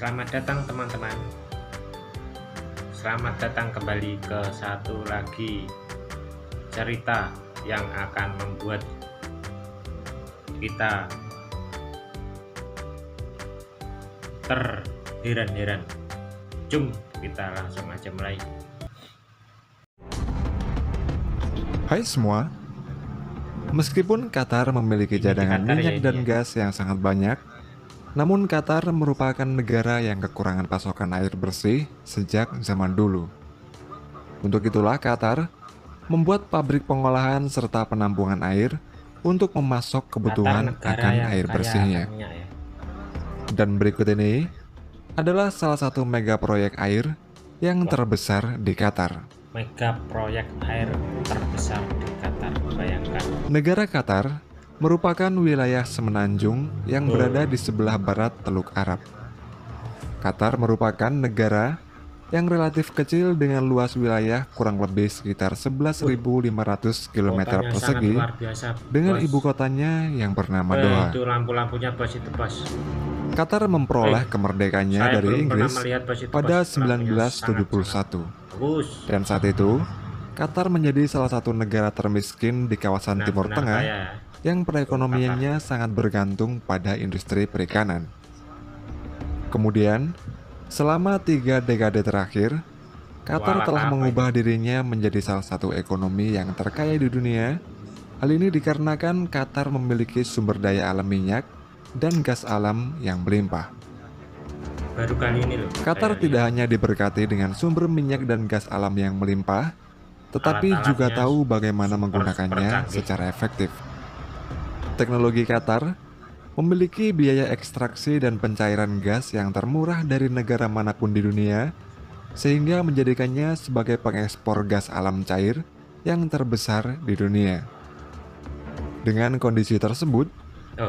Selamat datang teman-teman. Selamat datang kembali ke satu lagi cerita yang akan membuat kita terheran-heran. Jom kita langsung aja mulai. Hai semua, meskipun Qatar memiliki Ini di cadangan Qatar minyak ya ini dan ya. gas yang sangat banyak, namun Qatar merupakan negara yang kekurangan pasokan air bersih sejak zaman dulu. Untuk itulah Qatar membuat pabrik pengolahan serta penampungan air untuk memasok Qatar kebutuhan negara akan yang air kaya bersihnya. akan minyak ya. Dan berikut ini adalah salah satu mega proyek air yang terbesar di Qatar. Mega proyek air terbesar di Qatar, bayangkan. Negara Qatar merupakan wilayah semenanjung yang berada di sebelah barat Teluk Arab. Qatar merupakan negara yang relatif kecil dengan luas wilayah kurang lebih sekitar 11.500 km Kotanya sangat persegi luar biasa, dengan bos. ibu kotanya yang bernama Doha. Itu lampu-lampunya bos, itu bos. Qatar memperoleh kemerdekaannya Saya dari belum pernah Inggris melihat bos itu, pada bos. Lampunya sangat 1971. bagus. Dan saat itu, Qatar menjadi salah satu negara termiskin di kawasan Timur Benar-benar Tengah kaya. yang perekonomiannya sangat bergantung pada industri perikanan. Kemudian, selama 3 dekade terakhir, Qatar Kualat telah apa mengubah dirinya menjadi salah satu ekonomi yang terkaya di dunia. Hal ini dikarenakan Qatar memiliki sumber daya alam minyak dan gas alam yang melimpah. Baru kali ini loh. Qatar saya tidak lihat. hanya diberkati dengan sumber minyak dan gas alam yang melimpah, tetapi juga Alat-alatnya tahu bagaimana super menggunakannya canggih. secara efektif. Teknologi Qatar memiliki biaya ekstraksi dan pencairan gas yang termurah dari negara manapun di dunia, sehingga menjadikannya sebagai pengekspor gas alam cair yang terbesar di dunia. Dengan kondisi tersebut,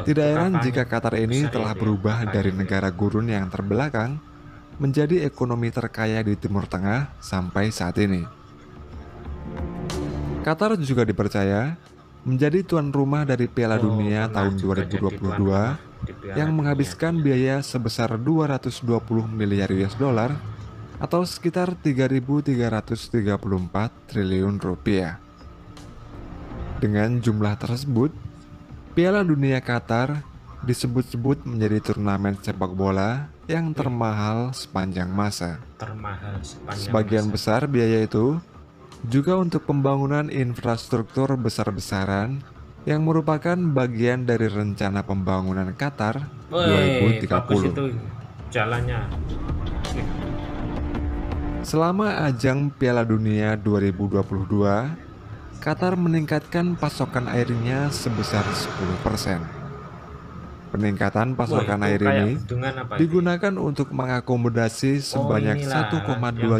tidak heran jika Qatar ini telah berubah dari negara gurun yang terbelakang menjadi ekonomi terkaya di Timur Tengah sampai saat ini. Qatar juga dipercaya menjadi tuan rumah dari Piala Dunia tahun 2022 yang menghabiskan biaya sebesar 220 miliar US dollar atau sekitar 3.334 triliun rupiah. Dengan jumlah tersebut, Piala Dunia Qatar disebut-sebut menjadi turnamen sepak bola yang termahal sepanjang masa. Termahal sepanjang Sebagian masa. besar biaya itu juga untuk pembangunan infrastruktur besar-besaran yang merupakan bagian dari rencana pembangunan Qatar Woi, bagus 2030. itu jalannya. Selama ajang Piala Dunia 2022, Qatar meningkatkan pasokan airnya sebesar 10%. Peningkatan pasokan air ini digunakan untuk mengakomodasi sebanyak 1,2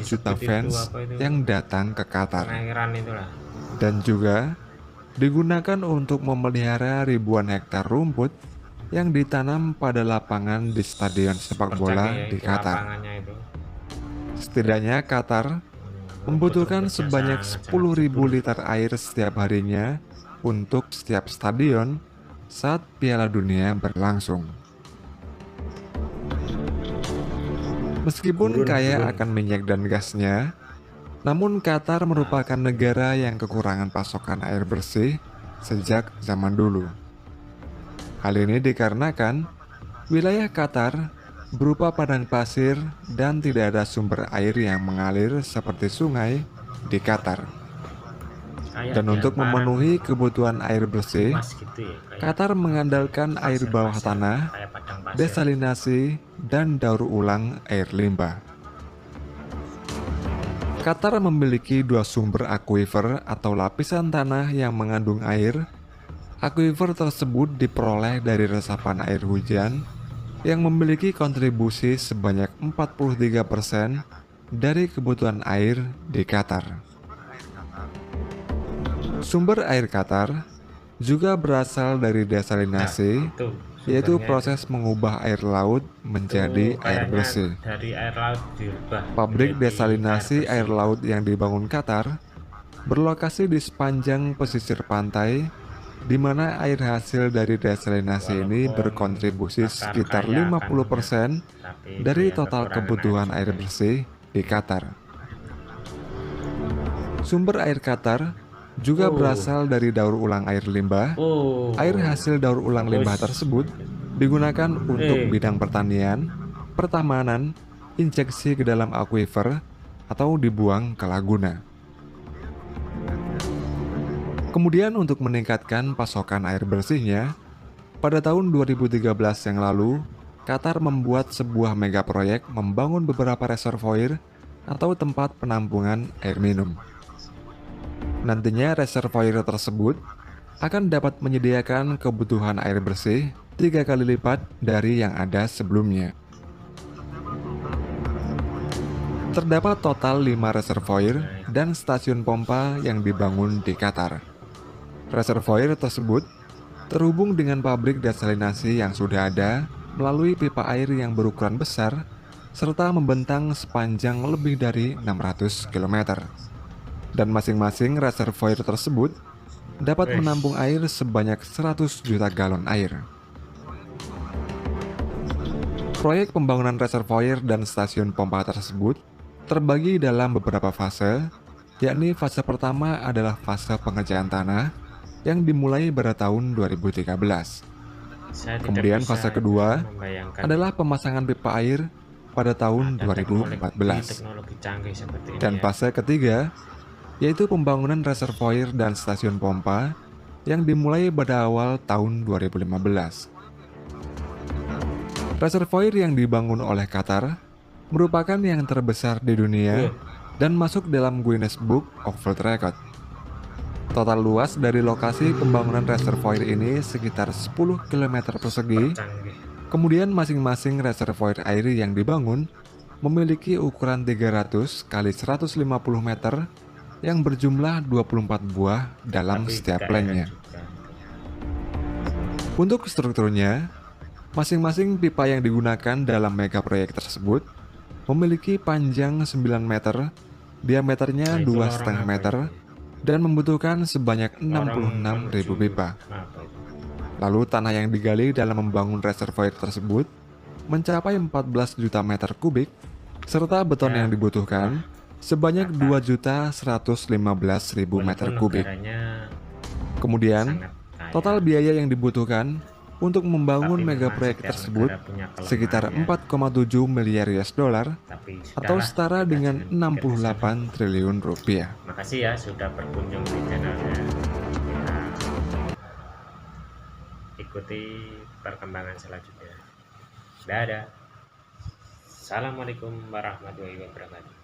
juta fans yang datang ke Qatar. Dan juga digunakan untuk memelihara ribuan hektar rumput yang ditanam pada lapangan di stadion sepak bola di Qatar. Setidaknya Qatar membutuhkan sebanyak 10.000 liter air setiap harinya untuk setiap stadion saat Piala Dunia berlangsung. Meskipun kaya akan minyak dan gasnya, namun Qatar merupakan negara yang kekurangan pasokan air bersih sejak zaman dulu. Hal ini dikarenakan wilayah Qatar berupa padang pasir dan tidak ada sumber air yang mengalir seperti sungai di Qatar. Dan untuk memenuhi kebutuhan air bersih, Qatar mengandalkan air bawah tanah, desalinasi, dan daur ulang air limbah. Qatar memiliki 2 sumber akuifer atau lapisan tanah yang mengandung air. Akuifer tersebut diperoleh dari resapan air hujan yang memiliki kontribusi sebanyak 43% dari kebutuhan air di Qatar. Sumber air Qatar juga berasal dari desalinasi, yaitu proses mengubah air laut menjadi air bersih. Pabrik desalinasi air laut yang dibangun Qatar berlokasi di sepanjang pesisir pantai di mana air hasil dari desalinasi ini Walaupun berkontribusi Qatar sekitar kaya akan 50% minyak, tapi dari dia total kekurangan kebutuhan air sumber. bersih di Qatar. Sumber air Qatar juga berasal dari daur ulang air limbah. Air hasil daur ulang limbah Bagus. tersebut digunakan untuk Eh, bidang pertanian, pertamanan, injeksi ke dalam akuifer, atau dibuang ke laguna. Kemudian untuk meningkatkan pasokan air bersihnya, pada tahun 2013 yang lalu, Qatar membuat sebuah mega proyek membangun beberapa reservoir atau tempat penampungan air minum. Nantinya reservoir tersebut akan dapat menyediakan kebutuhan air bersih 3 kali lipat dari yang ada sebelumnya. Terdapat total 5 reservoir dan stasiun pompa yang dibangun di Qatar. Reservoir tersebut terhubung dengan pabrik desalinasi yang sudah ada melalui pipa air yang berukuran besar serta membentang sepanjang lebih dari 600 km. Dan masing-masing reservoir tersebut dapat menampung air sebanyak 100 juta galon air. Proyek pembangunan reservoir dan stasiun pompa tersebut terbagi dalam beberapa fase, yakni fase pertama adalah fase pengerjaan tanah yang dimulai pada tahun 2013. saya tidak Kemudian bisa fase kedua membayangkan adalah pemasangan pipa air pada tahun ada 2014. teknologi canggih seperti ini Dan ya. fase ketiga yaitu pembangunan reservoir dan stasiun pompa yang dimulai pada awal tahun 2015. Reservoir yang dibangun oleh Qatar merupakan yang terbesar di dunia dan masuk dalam Guinness Book of World Record. Total luas dari lokasi pembangunan reservoir ini sekitar 10 km persegi. Canggih. Kemudian masing-masing reservoir air yang dibangun memiliki ukuran 300 kali 150 meter yang berjumlah 24 buah dalam Tapi setiap daerah planknya. juga. Untuk strukturnya, masing-masing pipa yang digunakan dalam mega proyek tersebut memiliki panjang 9 meter, diameternya Nah, itu 2,5 lorong apa meter, itu? dan membutuhkan sebanyak Lorong 66.000 menuju pipa. apa itu? Lalu tanah yang digali dalam membangun reservoir tersebut mencapai 14 juta meter kubik, serta beton yang dibutuhkan sebanyak 2.115.000 meter Walaupun kubik. negaranya Kemudian, sangat kaya, total biaya yang dibutuhkan untuk membangun tapi mega memang proyek setiap tersebut negara punya kelemahannya. sekitar 4,7 miliar US dollar Tapi atau sudahlah, setara kita dengan jangan pikir ke sana. 68 triliun rupiah. Makasih ya sudah berkunjung di channelnya. Nah, ikuti perkembangan selanjutnya. Dadah. Assalamualaikum warahmatullahi wabarakatuh.